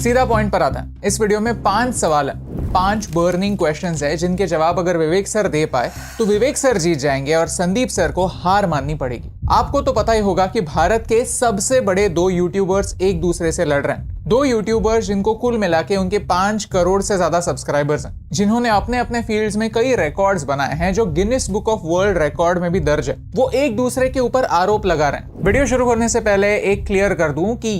सीधा पॉइंट पर आता है। इस वीडियो में 5 सवाल है, 5 बर्निंग क्वेश्चंस है जिनके जवाब अगर विवेक सर दे पाए तो विवेक सर जीत जाएंगे और संदीप सर को हार माननी पड़ेगी। आपको तो पता ही होगा कि भारत के सबसे बड़े 2 यूट्यूबर्स एक दूसरे से लड़ रहे हैं। 2 यूट्यूबर्स जिनको कुल मिला के उनके 5 करोड़ से ज्यादा सब्सक्राइबर्स हैं, जिन्होंने अपने अपने फील्ड्स में कई रिकॉर्ड्स बनाए हैं जो Guinness book of world record में भी दर्ज है। वो एक दूसरे के ऊपर आरोप लगा रहे हैं। वीडियो शुरू करने से पहले एक क्लियर कर दूं कि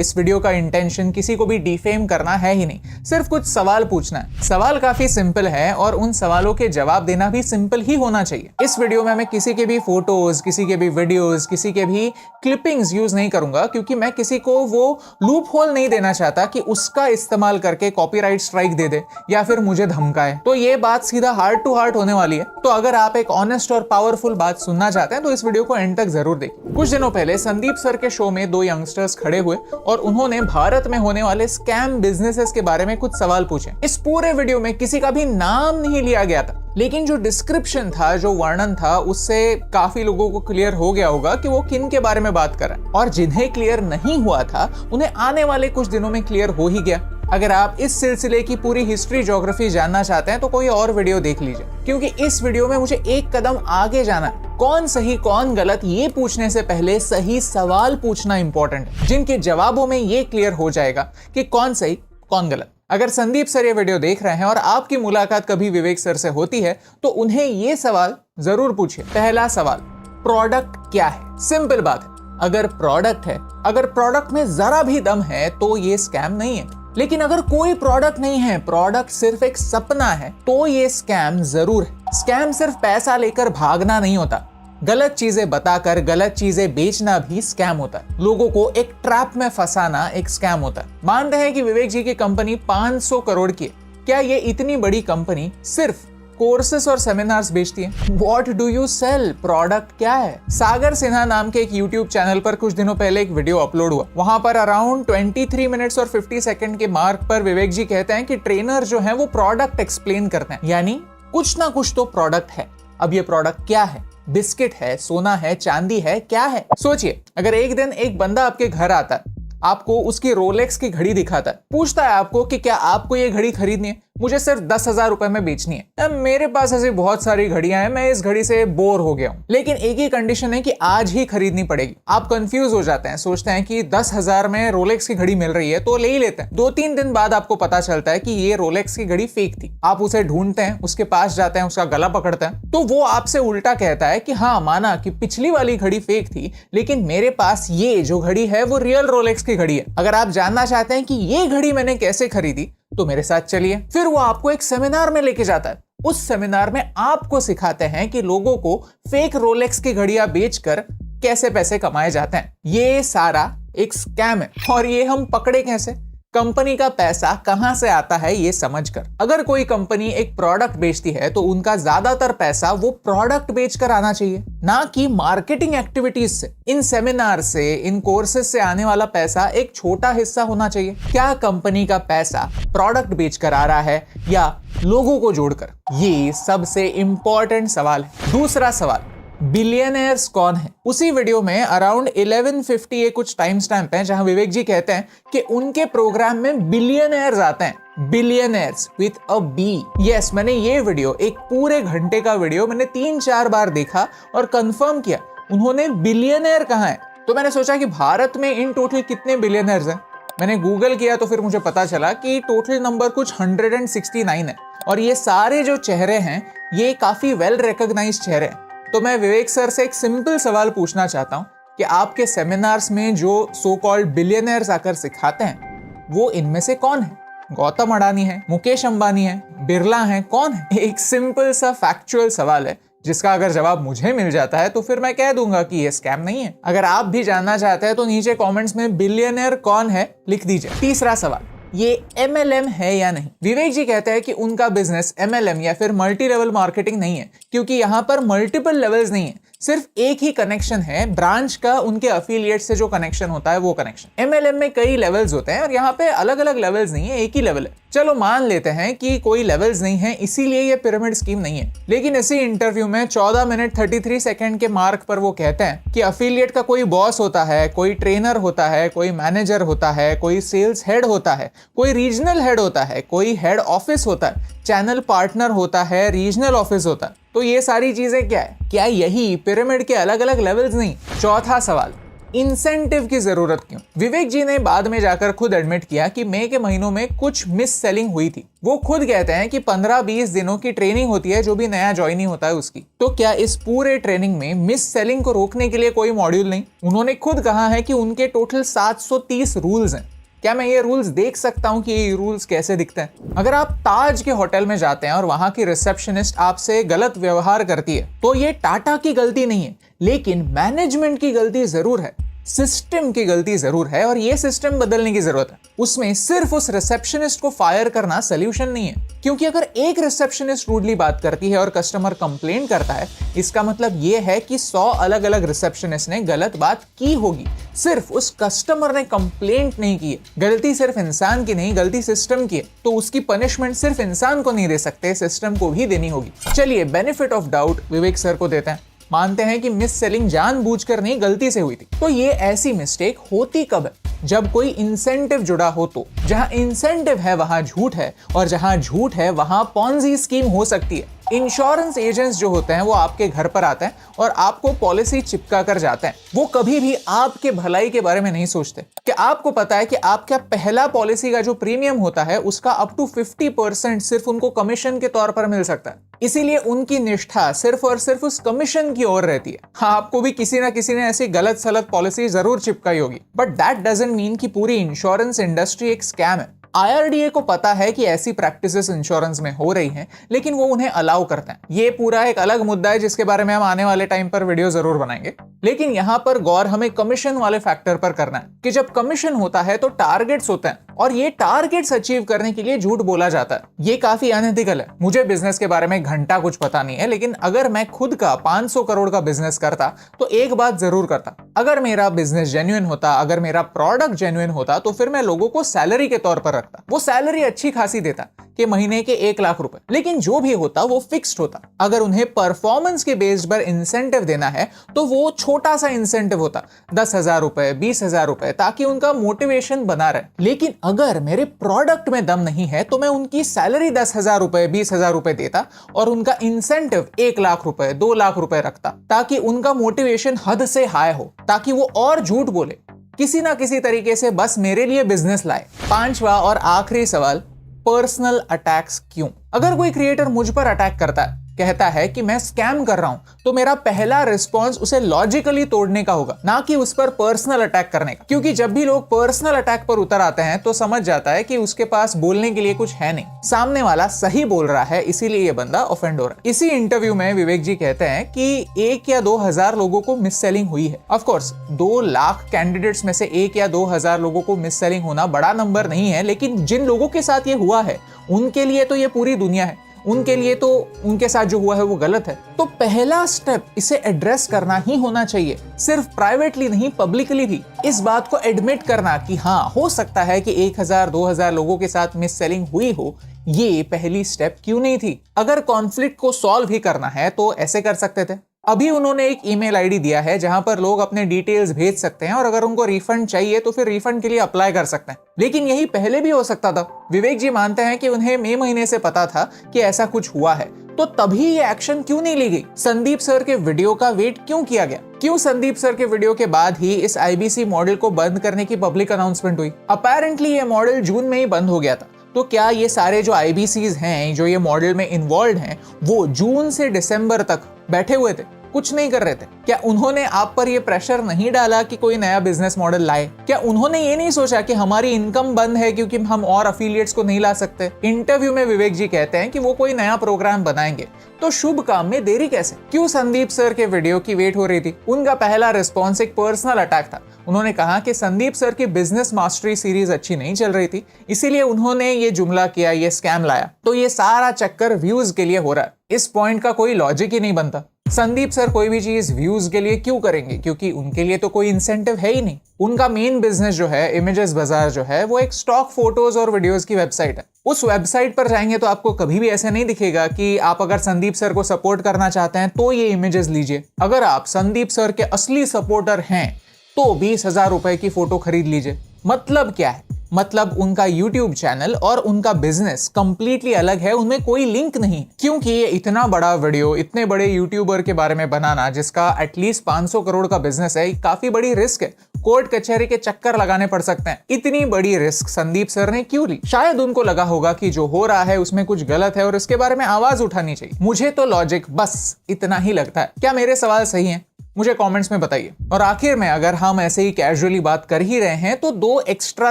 इस वीडियो का इंटेंशन किसी को भी डिफेम करना है ही नहीं, सिर्फ कुछ सवाल पूछना है। सवाल काफी सिंपल है और उन सवालों के जवाब देना भी सिंपल ही होना चाहिए। इस वीडियो में मैं किसी के भी फोटोज, किसी के भी वीडियोस, किसी के भी क्लिपिंग्स यूज नहीं करूंगा, क्योंकि मैं किसी को वो लूप होल नहीं देना चाहता कि उसका इस्तेमाल करके कॉपीराइट स्ट्राइक दे दे या फिर मुझे धमकाए। तो ये बात सीधा हार्ट टू हार्ट होने वाली है। तो अगर आप एक ऑनेस्ट और पावरफुल बात सुनना चाहते हैं तो इस वीडियो को एंड तक जरूर देखिए। कुछ दिनों पहले संदीप सर के शो में 2 यंगस्टर्स खड़े हुए और उन्होंने भारत में होने वाले स्कैम बिजनेसेस के बारे में कुछ सवाल पूछे। इस पूरे वीडियो में किसी का भी नाम नहीं लिया गया था, लेकिन जो डिस्क्रिप्शन था, जो वर्णन था, उससे काफी लोगों को क्लियर हो गया होगा कि वो किन के बारे में बात कर रहे हैं। और जिन्हें क्लियर नहीं हुआ था उन्हें आने वाले कुछ दिनों में क्लियर हो ही गया। अगर आप इस सिलसिले की पूरी हिस्ट्री ज्योग्राफी जानना चाहते हैं तो कोई और वीडियो देख लीजिए, क्योंकि इस वीडियो में मुझे एक कदम आगे जाना है। कौन सही कौन गलत ये पूछने से पहले सही सवाल पूछना इंपॉर्टेंट है, जिनके जवाबों में ये क्लियर हो जाएगा कि कौन सही कौन गलत। अगर संदीप सर ये वीडियो देख रहे हैं और आपकी मुलाकात कभी विवेक सर से होती है तो उन्हें ये सवाल जरूर पूछिए। पहला सवाल, प्रोडक्ट क्या है? सिंपल बात है, अगर प्रोडक्ट में जरा भी दम है तो ये स्कैम नहीं है। लेकिन अगर कोई प्रोडक्ट नहीं है, प्रोडक्ट सिर्फ एक सपना है, तो ये स्कैम जरूर है। स्कैम सिर्फ पैसा लेकर भागना नहीं होता, गलत चीजें बताकर गलत चीजें बेचना भी स्कैम होता है। लोगों को एक ट्रैप में फंसाना एक स्कैम होता है। मानते हैं कि विवेक जी की कंपनी 500 करोड़ की है। क्या ये इतनी बड़ी कंपनी सिर्फ कोर्सेस और सेमिनार्स बेचती है? What do you sell? Product क्या है? सागर सिन्हा नाम के एक YouTube चैनल पर कुछ दिनों पहले एक वीडियो अपलोड हुआ। वहां पर अराउंड 23 मिनट्स और 50 सेकंड के मार्क पर विवेक जी कहते हैं कि ट्रेनर जो है वो प्रोडक्ट एक्सप्लेन करते हैं, यानी कुछ ना कुछ तो प्रोडक्ट है। अब ये प्रोडक्ट क्या है? बिस्किट है, सोना है, चांदी है, क्या है? सोचिए, अगर एक दिन एक बंदा आपके घर आता है, आपको उसकी रोलेक्स की घड़ी दिखाता है, पूछता है आपको कि क्या आपको ये घड़ी खरीदनी है? मुझे सिर्फ 10,000 रुपए में बेचनी है। मेरे पास ऐसी बहुत सारी घड़ियां हैं, मैं इस घड़ी से बोर हो गया हूँ, लेकिन एक ही कंडीशन है कि आज ही खरीदनी पड़ेगी। आप कंफ्यूज हो जाते हैं, सोचते हैं कि 10,000 में रोलेक्स की घड़ी मिल रही है तो ले ही लेते हैं। 2-3 दिन बाद आपको पता चलता है कि ये रोलेक्स की घड़ी फेक थी। आप उसे ढूंढते हैं, उसके पास जाते हैं, उसका गला पकड़ते हैं, तो वो आपसे उल्टा कहता है कि हाँ, माना कि पिछली वाली घड़ी फेक थी, लेकिन मेरे पास ये जो घड़ी है वो रियल रोलेक्स की घड़ी है। अगर आप जानना चाहते हैं कि ये घड़ी मैंने कैसे खरीदी तो मेरे साथ चलिए। फिर वो आपको एक सेमिनार में लेके जाता है। उस सेमिनार में आपको सिखाते हैं कि लोगों को फेक रोलेक्स की घड़ियां बेचकर कैसे पैसे कमाए जाते हैं। ये सारा एक स्कैम है। और ये हम पकड़े कैसे? कंपनी का पैसा कहां से आता है ये समझकर। अगर कोई कंपनी एक प्रोडक्ट बेचती है तो उनका ज्यादातर पैसा वो प्रोडक्ट बेचकर आना चाहिए, ना कि मार्केटिंग एक्टिविटीज से। इन सेमिनार से, इन कोर्सेज से आने वाला पैसा एक छोटा हिस्सा होना चाहिए। क्या कंपनी का पैसा प्रोडक्ट बेचकर आ रहा है या लोगों को जोड़कर? ये सबसे इंपॉर्टेंट सवाल है। दूसरा सवाल, बिलियनर्स कौन है? उसी वीडियो में अराउंड 11:50 कुछ टाइम स्टैम्प है जहां विवेक जी कहते हैं कि उनके प्रोग्राम में बिलियनर्स आते हैं। Billionaires with a B. Yes, मैंने ये वीडियो, एक पूरे घंटे का वीडियो मैंने 3-4 बार देखा और कंफर्म किया उन्होंने बिलियनर कहा है। तो मैंने सोचा कि भारत में इन टोटल कितने बिलियनर्स हैं। मैंने गूगल किया तो फिर मुझे पता चला कि टोटल नंबर कुछ 169 है। और ये सारे जो चेहरे हैं ये काफी वेल रिकॉग्नाइज्ड चेहरे हैं। तो मैं विवेक सर से एक सिंपल सवाल पूछना चाहता हूं कि आपके सेमिनार्स में जो सो कॉल्ड बिलियनर्स आकर सिखाते हैं वो इनमें से कौन है? गौतम अडानी है, मुकेश अंबानी है, बिरला है, कौन है? एक सिंपल सा फैक्चुअल सवाल है जिसका अगर जवाब मुझे मिल जाता है तो फिर मैं कह दूंगा कि ये स्कैम नहीं है। अगर आप भी जानना चाहते हैं तो नीचे कमेंट्स में बिलियनर कौन है लिख दीजिए। तीसरा सवाल, ये MLM है या नहीं? विवेक जी कहते हैं कि उनका बिजनेस MLM या फिर मल्टी लेवल मार्केटिंग नहीं है, क्योंकि यहाँ पर मल्टीपल लेवल्स नहीं है, सिर्फ एक ही कनेक्शन है, ब्रांच का उनके अफिलिएट से जो कनेक्शन होता है वो कनेक्शन। एमएलएम में कई लेवल्स होते हैं और यहाँ पे अलग अलग लेवल्स नहीं है, एक ही लेवल है। चलो मान लेते हैं कि कोई लेवल्स नहीं है, इसीलिए ये पिरामिड स्कीम नहीं है। लेकिन इसी इंटरव्यू में 14 मिनट 33 सेकंड के मार्क पर वो कहते हैं कि अफिलिएट का कोई बॉस होता है, कोई ट्रेनर होता है, कोई मैनेजर होता है, कोई सेल्स हेड होता है, कोई रीजनल हेड होता है, कोई हेड ऑफिस होता है, चैनल पार्टनर होता है, रीजनल ऑफिस होता है। तो ये सारी चीजें क्या है? क्या यही पिरामिड के अलग अलग लेवल्स नहीं? चौथा सवाल, इंसेंटिव की जरूरत क्यों? विवेक जी ने बाद में जाकर खुद एडमिट किया कि मई के महीनों में कुछ मिस सेलिंग हुई थी। वो खुद कहते हैं कि 15-20 दिनों की ट्रेनिंग होती है जो भी नया ज्वाइनिंग होता है उसकी। तो क्या इस पूरे ट्रेनिंग में मिस सेलिंग को रोकने के लिए कोई मॉड्यूल नहीं? उन्होंने खुद कहा है कि उनके टोटल 730 रूल्स हैं। क्या मैं ये रूल्स देख सकता हूँ कि ये रूल्स कैसे दिखते हैं? अगर आप ताज के होटल में जाते हैं और वहां की रिसेप्शनिस्ट आपसे गलत व्यवहार करती है तो ये टाटा की गलती नहीं है, लेकिन मैनेजमेंट की गलती जरूर है, सिस्टम की गलती जरूर है और ये सिस्टम बदलने की जरूरत है। उसमें सिर्फ उस रिसेप्शनिस्ट को फायर करना सॉल्यूशन नहीं है, क्योंकि अगर एक रिसेप्शनिस्ट रूडली बात करती है और कस्टमर कंप्लेंट करता है, इसका मतलब ये है कि 100 अलग अलग रिसेप्शनिस्ट ने गलत बात की होगी, सिर्फ उस कस्टमर ने कंप्लेंट नहीं की है। गलती सिर्फ इंसान की नहीं, गलती सिस्टम की है, तो उसकी पनिशमेंट सिर्फ इंसान को नहीं दे सकते, सिस्टम को भी देनी होगी। चलिए benefit of doubt Vivek sir को देते हैं। मानते हैं कि मिस सेलिंग जानबूझकर नहीं, गलती से हुई थी। तो ये ऐसी मिस्टेक होती कब है? जब कोई इंसेंटिव जुड़ा हो तो। जहां इंसेंटिव है वहां झूठ है, और जहां झूठ है वहां पॉन्जी स्कीम हो सकती है। इंश्योरेंस एजेंट्स जो होते हैं वो आपके घर पर आते हैं और आपको पॉलिसी चिपका कर जाते हैं। वो कभी भी आपके भलाई के बारे में नहीं सोचते। क्या आपको पता है कि आपका पहला पॉलिसी का जो प्रीमियम होता है उसका अप टू 50% सिर्फ उनको कमीशन के तौर पर मिल सकता है। इसीलिए उनकी निष्ठा सिर्फ और सिर्फ उस कमीशन की ओर रहती है। हाँ, आपको भी किसी ना किसी ने ऐसी गलत सलत पॉलिसी जरूर चिपकाई होगी, बट दैट डजंट मीन कि पूरी इंश्योरेंस इंडस्ट्री एक स्कैम है। IRDA को पता है कि ऐसी प्रैक्टिसेस इंश्योरेंस में हो रही हैं, लेकिन वो उन्हें अलाउ करते हैं। ये पूरा एक अलग मुद्दा है जिसके बारे में हम आने वाले टाइम पर वीडियो जरूर बनाएंगे। लेकिन यहाँ पर गौर हमें कमीशन वाले फैक्टर पर करना है कि जब कमीशन होता है तो टारगेट्स होते हैं, और ये टारगेट्स अचीव करने के लिए झूठ बोला जाता है। ये काफी अनएथिकल है। मुझे बिजनेस के बारे में घंटा कुछ पता नहीं है, लेकिन अगर मैं खुद का 500 करोड़ का बिजनेस करता तो एक बात जरूर करता, अगर मेरा बिजनेस जेन्युइन होता, अगर मेरा प्रोडक्ट जेन्युइन होता, तो फिर मैं लोगों को सैलरी के तौर पर रखता। वो सैलरी अच्छी खासी देता कि महीने के 1 लाख रुपए, लेकिन जो भी होता वो फिक्स्ड होता। अगर उन्हें परफॉर्मेंस के बेस्ड पर इंसेंटिव देना है तो वो छोटा सा इंसेंटिव होता, 10,000 रुपए, 20,000 रुपए, ताकि उनका मोटिवेशन बना रहे। लेकिन अगर मेरे प्रोडक्ट में दम नहीं है तो मैं उनकी सैलरी 10,000 रुपए, 20,000 रुपए देता और उनका इंसेंटिव 1 लाख रुपए, 2 लाख रुपए रखता, ताकि उनका मोटिवेशन हद से हाई हो, ताकि वो और झूठ बोले, किसी ना किसी तरीके से बस मेरे लिए बिजनेस लाए। 5वां और आखिरी सवाल, पर्सनल अटैक्स क्यों? अगर कोई क्रिएटर मुझ पर अटैक करता है, कहता है कि मैं स्कैम कर रहा हूं, तो मेरा पहला रिस्पॉन्स उसे लॉजिकली तोड़ने का होगा, ना कि उस पर पर्सनल अटैक करने का। क्योंकि जब भी लोग पर्सनल अटैक पर उतर आते हैं तो समझ जाता है कि उसके पास बोलने के लिए कुछ है नहीं, सामने वाला सही बोल रहा है, इसीलिए ये बंदा ऑफेंड हो रहा है। इसी इंटरव्यू में विवेक जी कहते हैं कि 1 या 2,000 लोगों को मिस सेलिंग हुई है। ऑफ कोर्स 2 लाख कैंडिडेट्स में से 1 या 2,000 लोगों को मिस सेलिंग होना बड़ा नंबर नहीं है, लेकिन जिन लोगों के साथ ये हुआ है उनके लिए तो ये पूरी दुनिया है। उनके लिए तो उनके साथ जो हुआ है वो गलत है। तो पहला स्टेप इसे एड्रेस करना ही होना चाहिए, सिर्फ प्राइवेटली नहीं, पब्लिकली भी। इस बात को एडमिट करना कि हाँ, हो सकता है कि 1,000-2,000 लोगों के साथ मिस सेलिंग हुई हो, ये पहली स्टेप क्यों नहीं थी? अगर कॉन्फ्लिक्ट को सॉल्व ही करना है तो ऐसे कर सकते थे। अभी उन्होंने एक ईमेल आईडी दिया है जहां पर लोग अपने डिटेल्स भेज सकते हैं और अगर उनको रिफंड चाहिए तो फिर रिफंड के लिए अप्लाई कर सकते हैं। लेकिन यही पहले भी हो सकता था। विवेक जी मानते हैं कि उन्हें मई महीने से पता था कि ऐसा कुछ हुआ है, तो तभी ये एक्शन क्यों नहीं ली गई? संदीप सर के वीडियो का वेट क्यों किया गया? क्यों संदीप सर के वीडियो के बाद ही इस IBC मॉडल को बंद करने की पब्लिक अनाउंसमेंट हुई? अपेरेंटली ये मॉडल जून में ही बंद हो गया था। तो क्या ये सारे जो IBCs हैं, जो ये मॉडल में इन्वॉल्व हैं, वो जून से दिसंबर तक बैठे हुए थे, कुछ नहीं कर रहे थे? क्या उन्होंने आप पर ये प्रेशर नहीं डाला कि कोई नया बिजनेस मॉडल लाए? क्या उन्होंने ये नहीं सोचा कि हमारी इनकम बंद है क्योंकि हम और अफिलिएट्स को नहीं ला सकते? इंटरव्यू में विवेक जी कहते हैं कि वो कोई नया प्रोग्राम बनाएंगे, तो शुभ काम में देरी कैसे? क्यों संदीप सर के वीडियो की वेट हो रही थी? उनका पहला रिस्पॉन्स एक पर्सनल अटैक था। उन्होंने कहा कि संदीप सर की बिजनेस मास्टरी सीरीज अच्छी नहीं चल रही थी, इसीलिए उन्होंने ये जुमला किया, ये स्कैम लाया। तो ये सारा चक्कर व्यूज के लिए हो रहा है। इस पॉइंट का कोई लॉजिक ही नहीं बनता। संदीप सर कोई भी चीज व्यूज के लिए क्यों करेंगे? क्योंकि उनके लिए तो कोई इंसेंटिव है ही नहीं। उनका मेन बिजनेस जो है इमेजेस बाजार जो है वो एक स्टॉक फोटोज और वीडियोस की वेबसाइट है। उस वेबसाइट पर जाएंगे तो आपको कभी भी ऐसे नहीं दिखेगा कि आप अगर संदीप सर को सपोर्ट करना चाहते हैं तो ये इमेजेस लीजिए। अगर आप संदीप सर के असली सपोर्टर हैं तो 20,000 रुपए की फोटो खरीद लीजिए। मतलब क्या है? मतलब उनका YouTube चैनल और उनका बिजनेस कंप्लीटली अलग है, उनमें कोई लिंक नहीं। क्योंकि ये इतना बड़ा वीडियो इतने बड़े यूट्यूबर के बारे में बनाना जिसका एटलीस्ट 500 करोड़ का बिजनेस है, काफी बड़ी रिस्क है। कोर्ट कचहरी के चक्कर लगाने पड़ सकते हैं। इतनी बड़ी रिस्क संदीप सर ने क्यों ली? शायद उनको लगा होगा कि जो हो रहा है उसमें कुछ गलत है और इसके बारे में आवाज उठानी चाहिए। मुझे तो लॉजिक बस इतना ही लगता है। क्या मेरे सवाल सही हैं? मुझे कमेंट्स में बताइए। और आखिर में अगर हम ऐसे ही कैजुअली बात कर ही रहे हैं तो 2 एक्स्ट्रा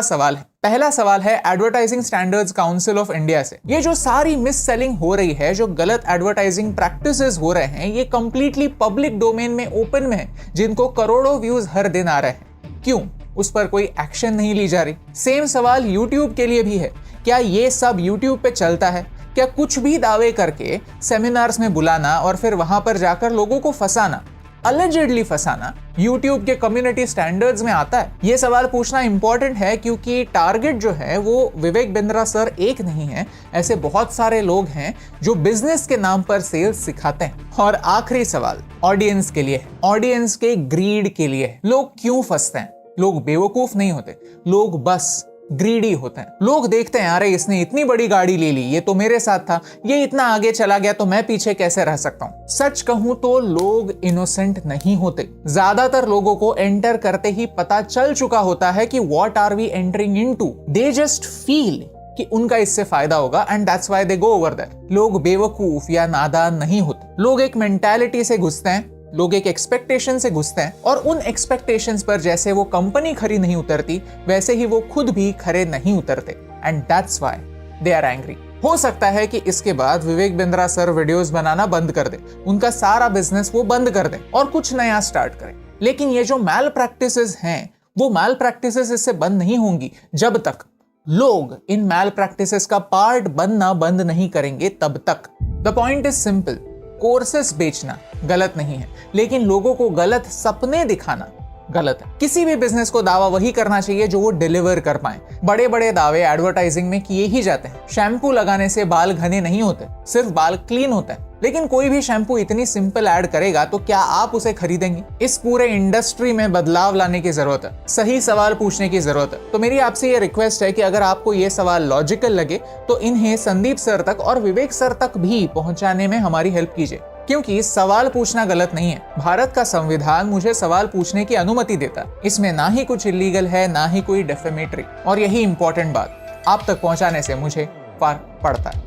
सवाल हैं। पहला सवाल है advertising standards council of India से। ये जो सारी मिस सेलिंग हो रही है, जो गलत एडवर्टाइजिंग प्रैक्टिसेस हो रहे हैं, ये कंप्लीटली पब्लिक डोमेन में ओपन में है, जिनको करोड़ों व्यूज हर दिन आ रहे हैं। क्यों उस पर कोई एक्शन नहीं ली जा रही? सेम सवाल यूट्यूब के लिए भी है। क्या ये सब यूट्यूब पे चलता है? क्या कुछ भी दावे करके सेमिनार्स में बुलाना और फिर वहां पर जाकर लोगों को फंसाना, अलेजेडली फंसाना, YouTube के कम्युनिटी स्टैंडर्ड्स में आता है? ये सवाल पूछना इंपॉर्टेंट है क्योंकि टारगेट जो है वो विवेक बिंद्रा सर एक नहीं है, ऐसे बहुत सारे लोग हैं जो बिजनेस के नाम पर सेल्स सिखाते हैं। और आखिरी सवाल ऑडियंस के लिए, ऑडियंस के ग्रीड के लिए। लोग क्यों फंसते हैं? लोग बेवकूफ नहीं होते, लोग बस ग्रीडी होते हैं। लोग देखते हैं अरे इसने इतनी बड़ी गाड़ी ले ली, ये तो मेरे साथ था, ये इतना आगे चला गया तो मैं पीछे कैसे रह सकता हूं? सच कहूं तो लोग इनोसेंट नहीं होते। ज्यादातर लोगों को एंटर करते ही पता चल चुका होता है कि what are we entering into. They just feel कि उनका इससे फायदा होगा and that's why they go over that. लोग बेवकूफ या नादान नहीं होते। लोग एक मेंटालिटी से घुसते हैं, लोग एक एक्सपेक्टेशन से घुसते हैं और उन एक्सपेक्टेशंस पर जैसे वो कंपनी खरी नहीं उतरती वैसे ही वो खुद भी खरे नहीं उतरते and that's why they are angry. हो सकता है कि इसके बाद विवेक बिंद्रा सर वीडियोस बनाना बंद कर दे, उनका सारा बिजनेस वो बंद कर दे और कुछ नया स्टार्ट करें। लेकिन ये जो मैल प्रैक्टिसेस हैं वो मैल प्रैक्टिसेस इससे बंद नहीं होंगी जब तक लोग इन मैल प्रैक्टिसेस का पार्ट बनना बंद नहीं करेंगे तब तक। The point is simple, courses बेचना गलत नहीं है, लेकिन लोगों को गलत सपने दिखाना गलत है। किसी भी बिजनेस को दावा वही करना चाहिए जो वो डिलीवर कर पाए। बड़े बड़े दावे एडवर्टाइजिंग में किए ही जाते हैं। शैम्पू लगाने से बाल घने नहीं होते, सिर्फ बाल क्लीन होते हैं। लेकिन कोई भी शैम्पू इतनी सिंपल ऐड करेगा तो क्या आप उसे खरीदेंगे? इस पूरे इंडस्ट्री में बदलाव लाने की जरूरत है, सही सवाल पूछने की जरूरत है। तो मेरी आपसे ये रिक्वेस्ट है कि अगर आपको ये सवाल लॉजिकल लगे तो इन्हें संदीप सर तक और विवेक सर तक भी पहुंचाने में हमारी हेल्प कीजिए, क्योंकि सवाल पूछना गलत नहीं है। भारत का संविधान मुझे सवाल पूछने की अनुमति देता है। इसमें ना ही कुछ इलीगल है ना ही कोई डेफेमेटरी। और यही इंपॉर्टेंट बात आप तक पहुंचाने से मुझे फर्क पड़ता है।